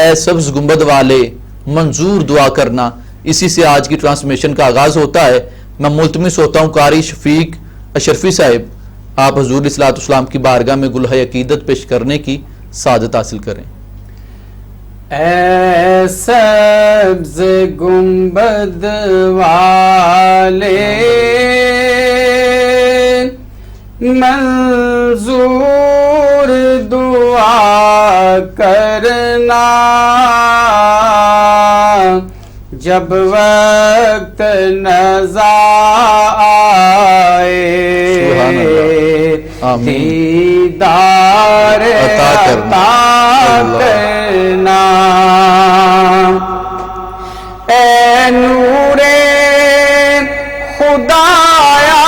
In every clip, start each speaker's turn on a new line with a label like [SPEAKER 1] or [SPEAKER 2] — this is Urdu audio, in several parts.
[SPEAKER 1] اے سبز گنبد والے منظور دعا کرنا، اسی سے آج کی ٹرانسمیشن کا آغاز ہوتا ہے۔ میں ملتمس ہوتا ہوں قاری شفیق اشرفی صاحب آپ حضور علیہ الصلوۃ والسلام کی بارگاہ میں گلہ عقیدت پیش کرنے کی سعادت حاصل کریں۔
[SPEAKER 2] اے سبز گنبد والے منظور دعا کرنا، جب وقت نزا آئے دیدار عطا کرنا، اے نور خدایا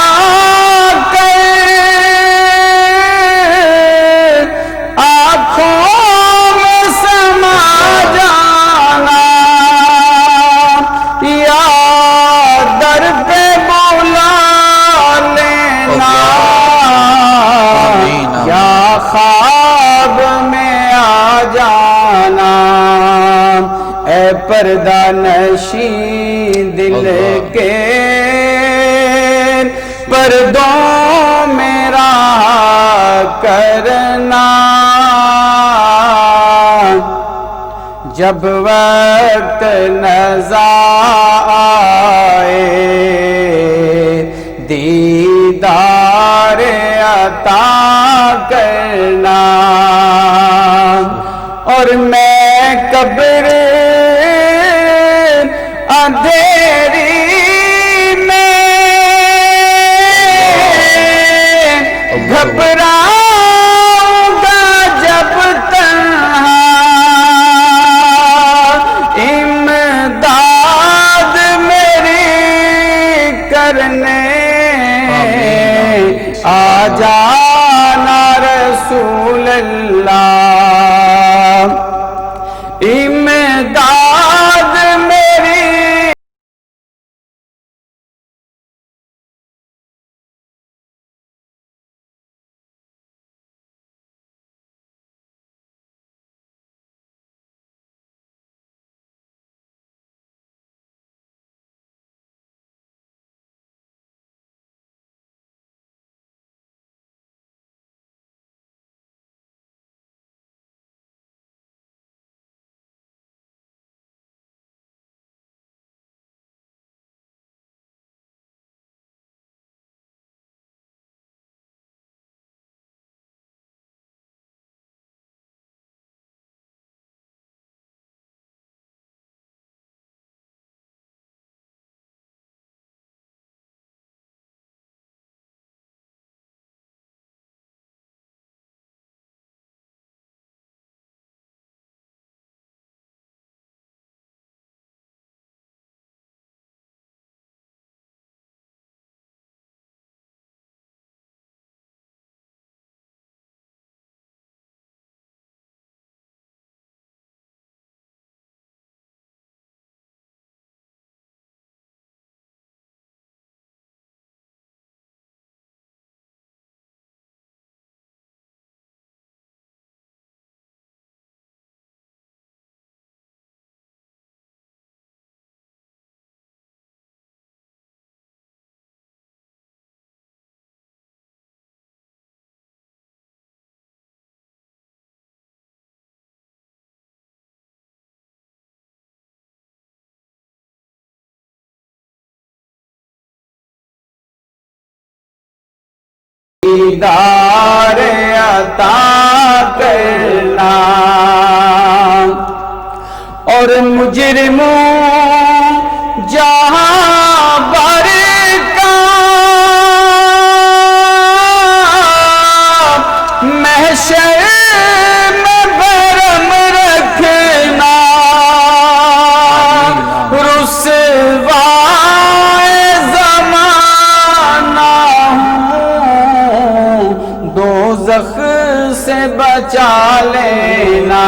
[SPEAKER 2] خواب میں آ جانا، اے پردہ نشین دل کے پردوں میں راہ کرنا، جب وقت نزا آئے دیدار عطا کرنا، اور میں قبر اندھیری میں گھبراؤں گا جب تنہا، امداد میری کرنے آ جانا رسول اللہ، امداد میری دیدار عطا کرنا، اور مجرموں جہاں بر کا محشر میں برم رکھنا، رسوائے زمانہ دوزخ سے بچا لینا،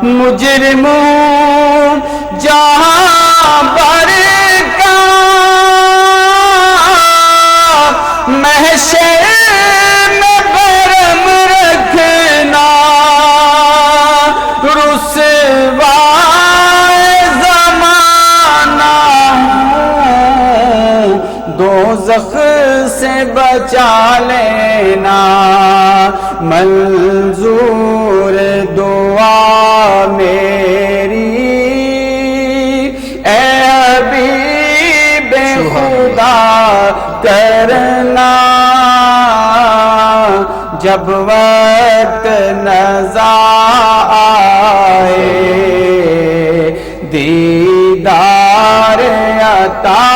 [SPEAKER 2] مجرموں جہاں بر کا محشر میں برم رکھنا، رسوائے زمانہ ہوں، دوزخ سے بچا لینا، منظور دعا میری اے حبیب خدا کرنا، جب وقت نظر آئے دیدار عطا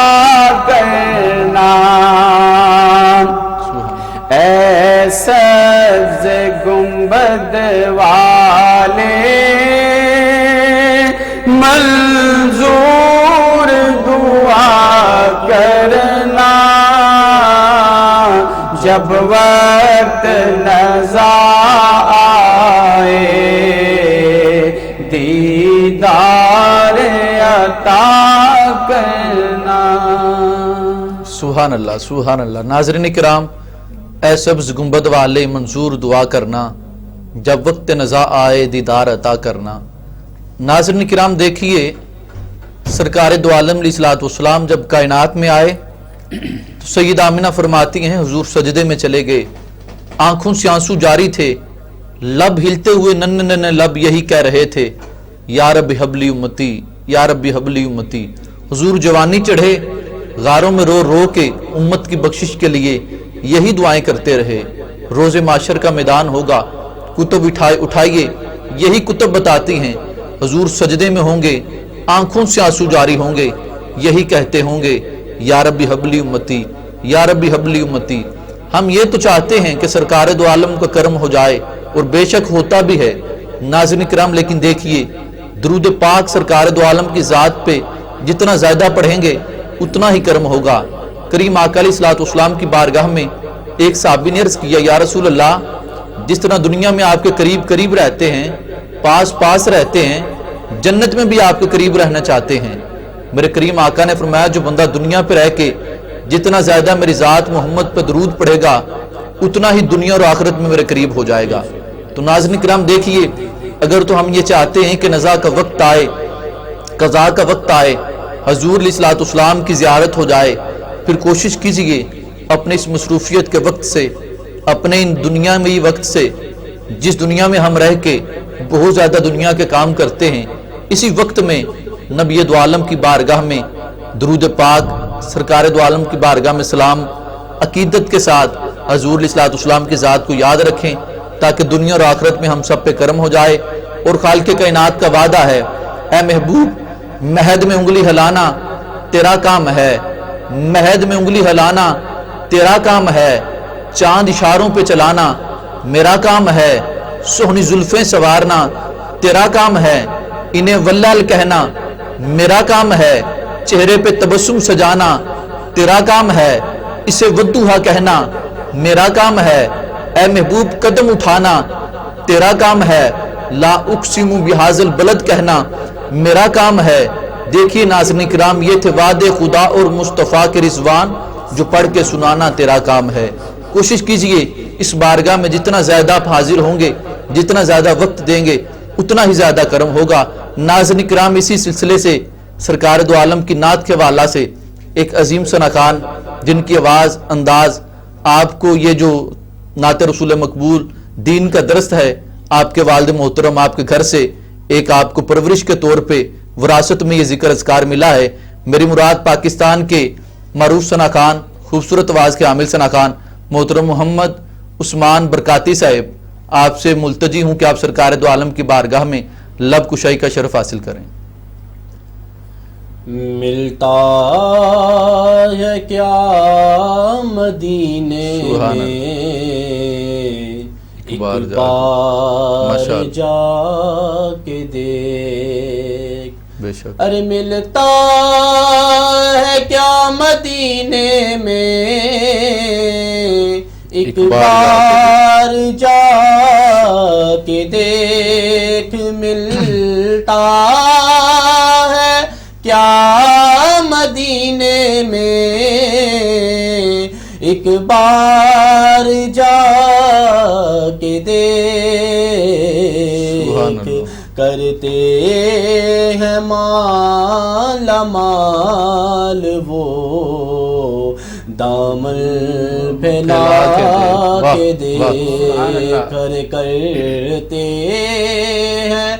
[SPEAKER 2] کرنا، اے سبز گنبد والے منظور دعا کرنا، جب وقت نظر آئے دیدار عطا کرنا۔
[SPEAKER 1] سبحان اللہ سبحان اللہ۔ ناظرین کرام، اے سبز گنبد والے منظور دعا کرنا، جب وقت نزا آئے دیدار عطا کرنا۔ ناظرین کرام دیکھیے، سرکار دو عالم علیہ الصلوۃ والسلام جب کائنات میں آئے تو سید آمنہ فرماتی ہیں حضور سجدے میں چلے گئے، آنکھوں سے آنسو جاری تھے، لب ہلتے ہوئے ننھے ننھے لب یہی کہہ رہے تھے، یا رب حبلی امتی، یا رب حبلی امتی۔ حضور جوانی چڑھے، غاروں میں رو رو کے امت کی بخشش کے لیے یہی دعائیں کرتے رہے۔ روز معاشر کا میدان ہوگا، کتب اٹھائیے، یہی کتب بتاتی ہیں حضور سجدے میں ہوں گے، آنکھوں سے آنسو جاری ہوں گے، یہی کہتے ہوں گے، یا ربی حبلی امتی، یا ربی حبلی امتی۔ ہم یہ تو چاہتے ہیں کہ سرکار دو عالم کا کرم ہو جائے، اور بے شک ہوتا بھی ہے ناظرین کرام، لیکن دیکھیے درود پاک سرکار دو عالم کی ذات پہ جتنا زیادہ پڑھیں گے اتنا ہی کرم ہوگا۔ کریم آقا علیہ الصلوۃ والسلام کی بارگاہ میں ایک صحابی نے عرض کیا، یا رسول اللہ، جس طرح دنیا میں آپ کے قریب قریب رہتے ہیں، پاس پاس رہتے ہیں، جنت میں بھی آپ کے قریب رہنا چاہتے ہیں۔ میرے کریم آقا نے فرمایا، جو بندہ دنیا پہ رہ کے جتنا زیادہ میری ذات محمد پہ درود پڑھے گا اتنا ہی دنیا اور آخرت میں میرے قریب ہو جائے گا۔ تو ناظرین کرام دیکھیے، اگر تو ہم یہ چاہتے ہیں کہ نزا کا وقت آئے، قضاء کا وقت آئے، حضور علیہ الصلوۃ والسلام کی زیارت ہو جائے، پھر کوشش کیجئے اپنے اس مصروفیت کے وقت سے، اپنے ان دنیا میں وقت سے، جس دنیا میں ہم رہ کے بہت زیادہ دنیا کے کام کرتے ہیں، اسی وقت میں نبی دو عالم کی بارگاہ میں درود پاک، سرکار دو عالم کی بارگاہ میں سلام، عقیدت کے ساتھ حضور علیہ الصلوۃ والسلام کی ذات کو یاد رکھیں، تاکہ دنیا اور آخرت میں ہم سب پہ کرم ہو جائے۔ اور خالق کائنات کا وعدہ ہے، اے محبوب، مہد میں انگلی ہلانا تیرا کام ہے، مہد میں انگلی ہلانا تیرا کام ہے، چاند اشاروں پہ چلانا میرا کام ہے، سہنی زلفیں سوارنا تیرا کام ہے، انہیں واللہ کہنا میرا کام ہے، چہرے پہ تبسم سجانا تیرا کام ہے، اسے ودوہا کہنا میرا کام ہے، اے محبوب قدم اٹھانا تیرا کام ہے، لا اقسم بہذا البلد کہنا میرا کام ہے۔ دیکھیے ناظرین کرام، یہ تھے وعدے خدا اور مصطفیٰ کے رضوان، جو پڑھ کے سنانا تیرا کام ہے۔ کوشش کیجئے اس بارگاہ میں جتنا زیادہ آپ حاضر ہوں گے، جتنا زیادہ وقت دیں گے، اتنا ہی زیادہ کرم ہوگا۔ ناظرین کرام، اسی سلسلے سے سرکار دو عالم کی نعت کے حوالہ سے ایک عظیم ثناکان، جن کی آواز، انداز آپ کو یہ جو نعت رسول مقبول دین کا درس ہے، آپ کے والد محترم آپ کے گھر سے ایک آپ کو پرورش کے طور پہ وراثت میں یہ ذکر اذکار ملا ہے۔ میری مراد پاکستان کے معروف ثناکان، خوبصورت آواز کے عامل ثناکان محترم محمد عثمان برکاتی صاحب، آپ سے ملتجی ہوں کہ آپ سرکار دو عالم کی بارگاہ میں لب کشائی کا شرف حاصل کریں۔
[SPEAKER 3] ملتا ہے کیا مدینے میں، ایک بار جا کے دیکھ،
[SPEAKER 1] بے شک
[SPEAKER 3] ارے ملتا ہے کیا مدینے میں، ایک بار جا کے دیکھ، ملتا ہے کیا مدینے میں، ایک بار جا کے دیکھ، کرتے ہیں مالا مال وہ دامن پھیلا کے دیکھ کرتے ہیں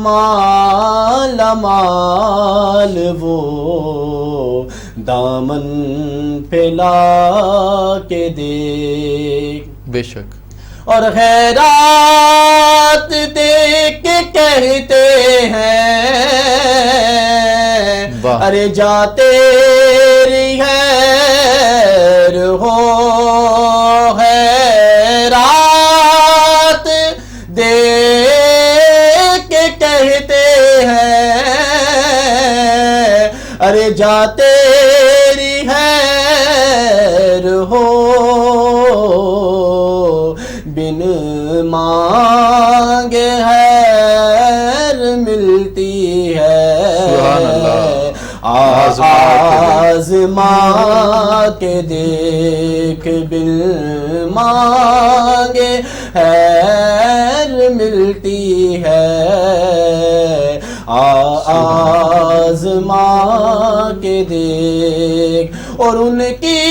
[SPEAKER 3] مالا مال وہ دامن پھیلا کے دیکھ.
[SPEAKER 1] بے شک.
[SPEAKER 3] اور خیرات دیکھ کے کہتے ہیں ارے جا تیری خیر ہو. خیرات دیکھ کے کہتے ہیں ارے جا تیری خیر ہو. بن مانگے خیر ملتی ہے.
[SPEAKER 1] سبحان اللہ.
[SPEAKER 3] آزما کے دیکھ بن مانگے خیر ملتی ہے. آزما کے دیکھ اور ان کی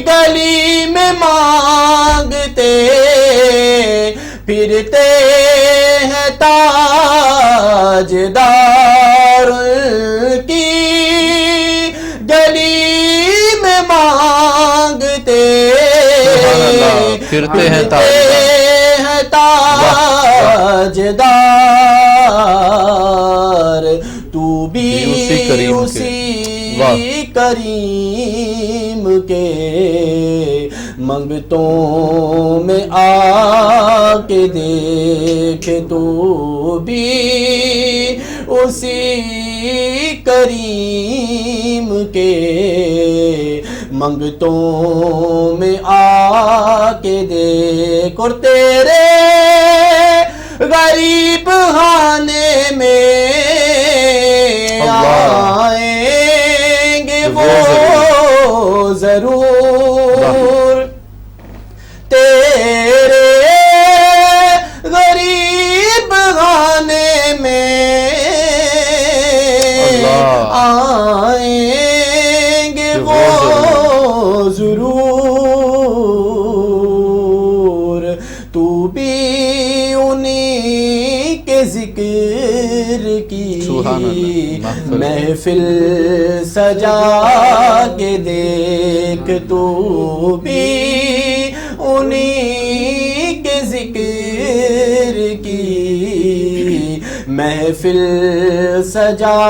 [SPEAKER 3] گلی میں مانگتے پھرتے ہیں تاجدار. کی گلی میں مانگتے
[SPEAKER 1] پھرتے ہیں
[SPEAKER 3] تاجدار. تو بھی اسی کریم کے منگتوں میں آ کے دیکھ. تو بھی اسی کریم کے منگتوں میں آ کے دیکھ. اور تیرے غریب خانے میں آئیں گے وہ ضرور. تیرے غریب خانے میں آئیں گے وہ ضرور. تو بھی انہی کے ذکر کی محفل سجا کے دیکھ. تو بھی انہی کے ذکر کی محفل سجا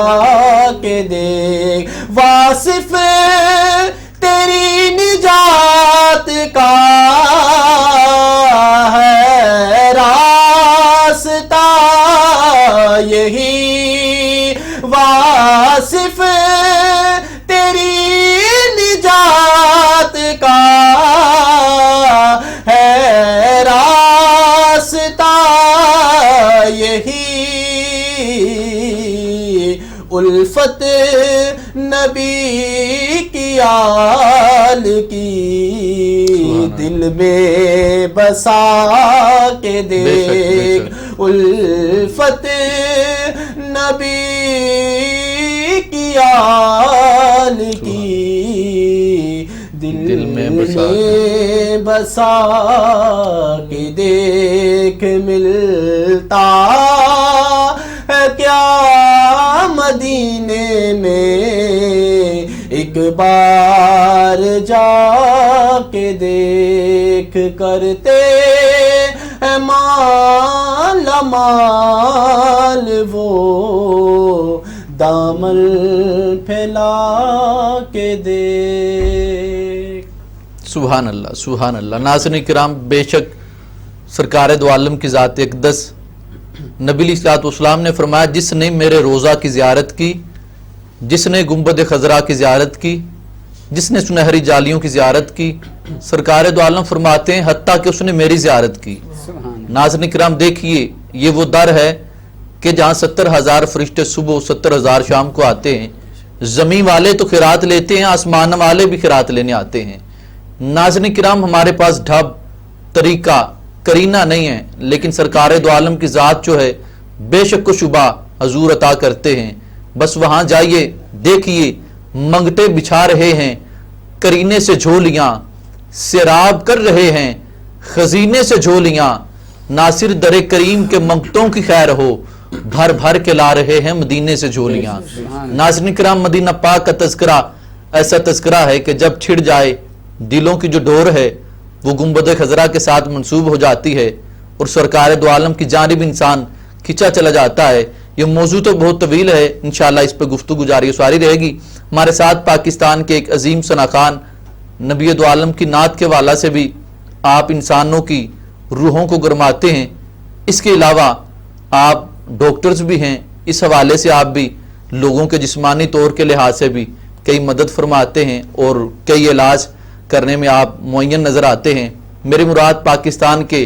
[SPEAKER 3] کے دیکھ. واصف تیری نجات کا ہے راستہ یہی. واصف تیری نجات کا ہے راستہ یہی. الفت نبی کی آل کی دل میں بسا کے دیکھ. الفت نبی کی آل کی دل میں بسا کے دیکھ. ملتا ہے کیا مدینے میں ایک بار جا کے دیکھ. کرتے ہیں مالا مال وہ دامن پھیلا کے دیکھ.
[SPEAKER 1] سبحان اللہ سبحان اللہ. ناظرین کرام، بے شک سرکار دو عالم کی ذات اقدس نبی علیہ الصلوۃ والسلام نے فرمایا جس نے میرے روزہ کی زیارت کی، جس نے گنبد خضرا کی زیارت کی، جس نے سنہری جالیوں کی زیارت کی، سرکار دو عالم فرماتے ہیں حتیٰ کہ اس نے میری زیارت کی. ناظرین کرام دیکھیے، یہ وہ در ہے کہ جہاں 70,000 فرشتے صبح 70,000 شام کو آتے ہیں. زمین والے تو خیرات لیتے ہیں، آسمان والے بھی خیرات لینے آتے ہیں. ناظرین کرام، ہمارے پاس ڈھب طریقہ کرینہ نہیں ہے، لیکن سرکار دو عالم کی ذات جو ہے بے شک و شبہ حضور عطا کرتے ہیں، بس وہاں جائیے دیکھیے منگتے بچھا رہے ہیں، کرینے سے جھولیاں سیراب کر رہے ہیں، خزینے سے جھولیاں ناصر در کریم کے منگتوں کی خیر ہو، بھر بھر کے لا رہے ہیں مدینے سے جھولیاں۔ ناظرین کرام، مدینہ پاک کا تذکرہ ایسا تذکرہ ہے کہ جب چھڑ جائے دلوں کی جو ڈور ہے وہ گنبد خضرا کے ساتھ منسوب ہو جاتی ہے اور سرکار دو عالم کی جانب انسان کھچا چلا جاتا ہے۔ یہ موضوع تو بہت طویل ہے، انشاءاللہ اس پہ گفتگو جاری ساری رہے گی۔ ہمارے ساتھ پاکستان کے ایک عظیم ثناخان نبی دو عالم کی نعت کے والا سے بھی آپ انسانوں کی روحوں کو گرماتے ہیں، اس کے علاوہ آپ ڈاکٹرز بھی ہیں، اس حوالے سے آپ بھی لوگوں کے جسمانی طور کے لحاظ سے بھی کئی مدد فرماتے ہیں اور کئی علاج کرنے میں آپ معین نظر آتے ہیں۔ میری مراد پاکستان کے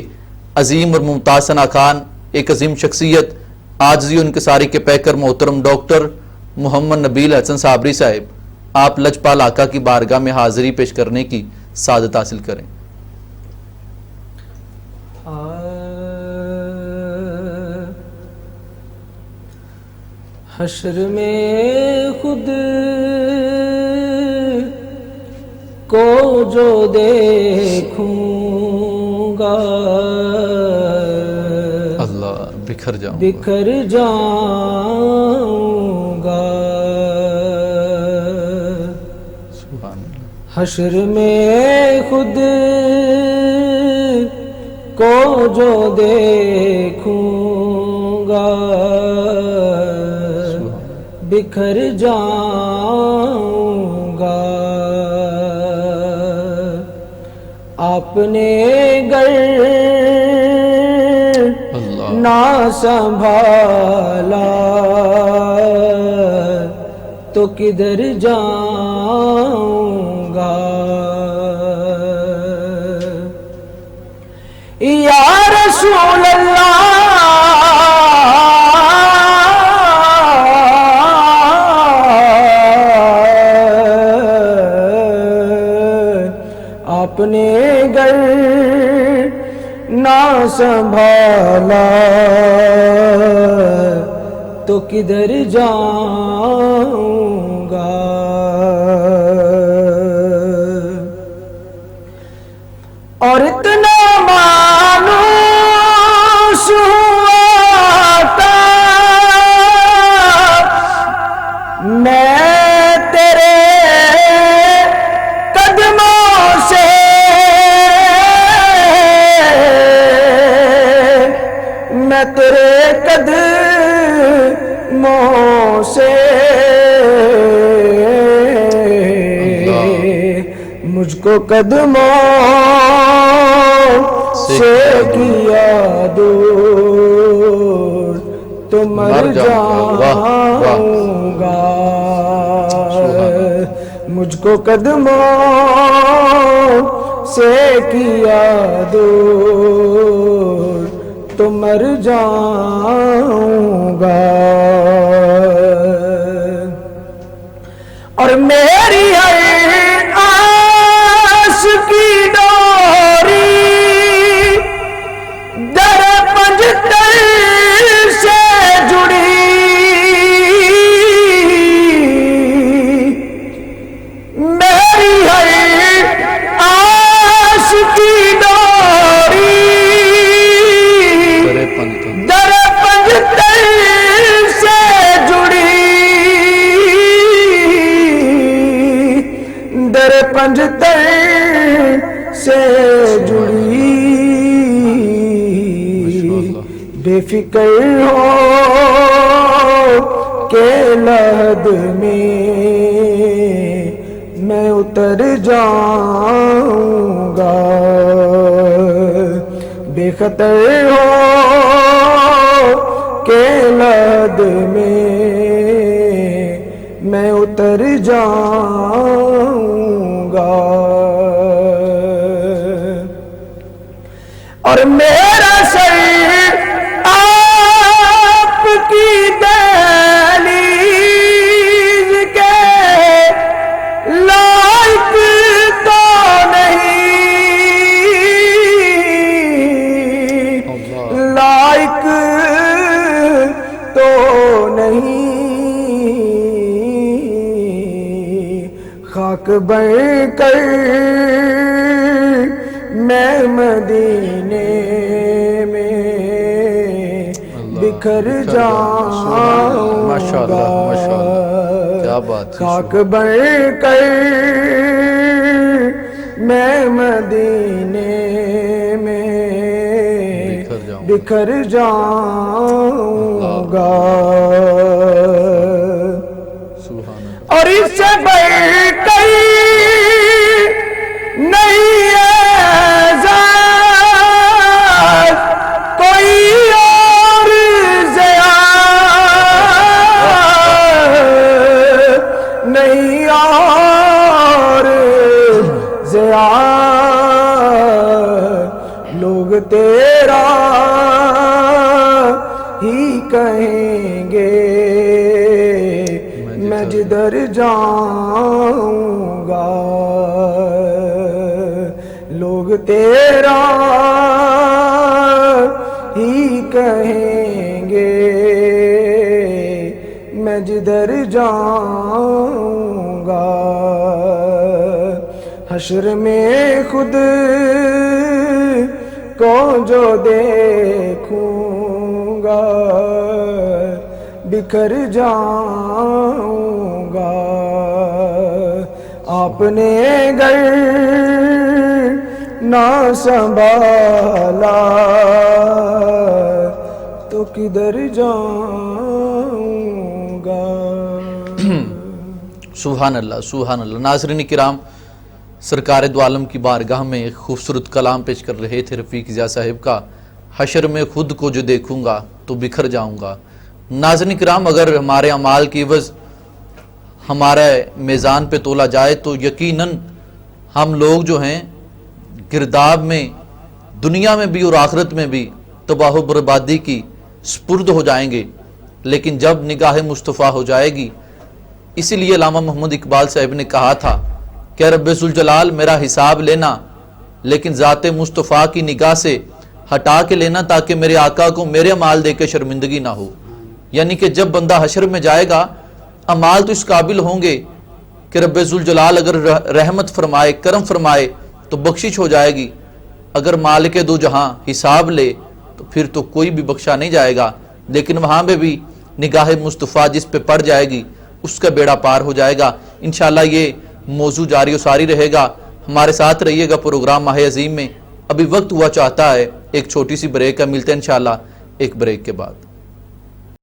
[SPEAKER 1] عظیم اور ممتاز ثناخان، ایک عظیم شخصیت، عاجزی و انکساری کے پیکر محترم ڈاکٹر محمد نبیل حسن صابری صاحب، آپ لجپال آقا کی بارگاہ میں حاضری پیش کرنے کی سعادت حاصل کریں۔
[SPEAKER 3] حشر میں خود کو جو دیکھوں گا
[SPEAKER 1] اللہ بکھر جاؤں
[SPEAKER 3] بکھر جاؤں گا،
[SPEAKER 1] سبحان اللہ۔
[SPEAKER 3] حشر میں خود کو جو دیکھوں گا بکھر جاؤں گا، آپ نے گر نہ سنبھالا تو کدھر جاؤں گا، یا رسول اللہ آپ نے گر نہ سنبھالا تو کدھر جاؤں گا، اور اتنا مانوس ہوا تھا میں تیرے قدموں سے، میں تیرے قدموں سے، مجھ کو قدموں سے کیا دور تو مر جاؤں گا، مجھ کو قدموں سے کیا دور تو مر جاؤں گا، اور میری ہر آس کی ڈوری در پنجتر سے جڑی، میری ہر آس کی ڈوری در پنجتر سے جڑی، در پنجتر سے جڑی، بے فکر ہو کہ لحد میں میں اتر جاؤں گا، بے خطر ہو کہ لحد میں میں اتر جاؤں گا، اور میرا سر آپ کی دہلیز کے لائق تو نہیں، لائق خاک بن کر میں مدینے میں بکھر جاؤں
[SPEAKER 1] ماشاءاللہ ماشاءاللہ، کیا بات ہے،
[SPEAKER 3] خاک بن کر میں مدینے میں بکھر جاؤں گا، اور اس سے بڑھ کر نہیں اعزاز کوئی اور نہیں اور لوگ تیرا ہی کہیں گے میں جدھر جاؤں گا، لوگ تیرا ہی کہیں گے میں جدھر جاؤں گا، حشر میں خود کو جو دیکھوں گا بکھر جاؤں گا، آپ نے گر نہ سنبھالا تو کدھر جاؤں گا۔
[SPEAKER 1] سبحان اللہ سبحان اللہ۔ ناظرین کرام، سرکار دو عالم کی بارگاہ میں ایک خوبصورت کلام پیش کر رہے تھے رفیق ضیاء صاحب کا، حشر میں خود کو جو دیکھوں گا تو بکھر جاؤں گا۔ ناظرین کرام، اگر ہمارے اعمال کی عوض ہمارے میزان پہ تولا جائے تو یقیناً ہم لوگ جو ہیں گرداب میں دنیا میں بھی اور آخرت میں بھی تباہ و بربادی کی سپرد ہو جائیں گے، لیکن جب نگاہ مصطفیٰ ہو جائے گی، اسی لیے علامہ محمد اقبال صاحب نے کہا تھا کہ رب ذوالجلال میرا حساب لینا لیکن ذات مصطفیٰ کی نگاہ سے ہٹا کے لینا، تاکہ میرے آقا کو میرے اعمال دے کے شرمندگی نہ ہو۔ یعنی کہ جب بندہ حشر میں جائے گا، اعمال تو اس قابل ہوں گے کہ رب ذوالجلال اگر رحمت فرمائے، کرم فرمائے تو بخشش ہو جائے گی، اگر مالک دو جہاں حساب لے تو پھر تو کوئی بھی بخشا نہیں جائے گا، لیکن وہاں پہ بھی نگاہ مصطفیٰ جس پہ پڑ جائے گی اس کا بیڑا پار ہو جائے گا۔ انشاءاللہ یہ موضوع جاری و ساری رہے گا، ہمارے ساتھ رہیے گا پروگرام ماہ عظیم میں۔ ابھی وقت ہوا چاہتا ہے ایک چھوٹی سی بریک کا، ملتے ہیں انشاءاللہ ایک بریک کے بعد۔